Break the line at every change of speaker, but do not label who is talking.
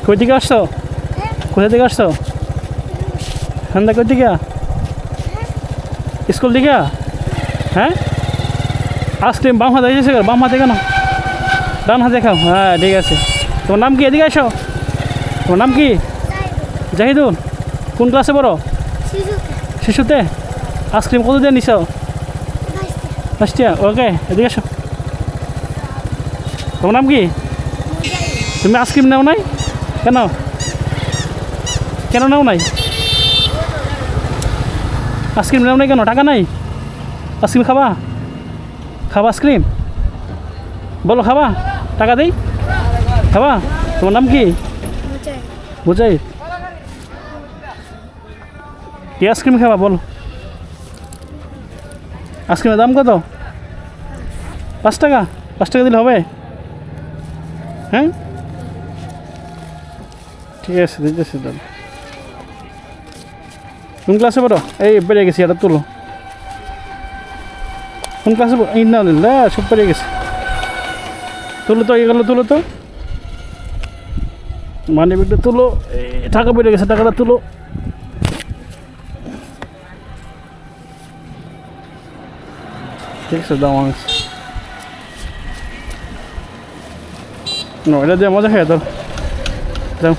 কই থেকে আসছো? কোথা থেকে আসছো? সন্ধ্যা কই থেকে? স্কুল থেকে? হ্যাঁ, আইসক্রিম বাম হাতে এসেছে, বাম হাতে কেন? ডান হাতে খাও। হ্যাঁ ঠিক আছে। তোমার নাম কি? এদিকে আসো। তোমার নাম কি? জাহিদুল। কোন ক্লাসে পড়ো? শিশুতে। আইসক্রিম কত দিয়ে নিছ? First year. ওকে, এদিকে আসো। তোমার নাম কি? তুমি আইসক্রিম নাও নাই কেন? কেন নাও নাই? আইসক্রিম নাও নাই কেন? টাকা নাই? আইসক্রিম খাবা? খাবা আইসক্রিম? বলো খাবা? টাকা দিই, খাবা? তোমার নাম কি? বুঝাই। কি আইসক্রিম খাবা বলো? আইসক্রিমের দাম কত? 5 টাকা? 5 টাকা দিলে হবে? হ্যাঁ ঠিক আছে, দিতেছি তাহলে। কোন ক্লাসে পড়ো? এই বেড়ে গেছি, এটা তুলো। কোন ক্লাসে পড়ো? এই না সব বেড়ে গেছে। তুলো তো, এগুলো তুলো তো, মানি ব্যাগটা তুলো। টাকা বেড়ে গেছে, টাকাটা তুলো। ঠিক আছে, দাম আছে। এটা দিয়ে মজা খাই তোর। যাও।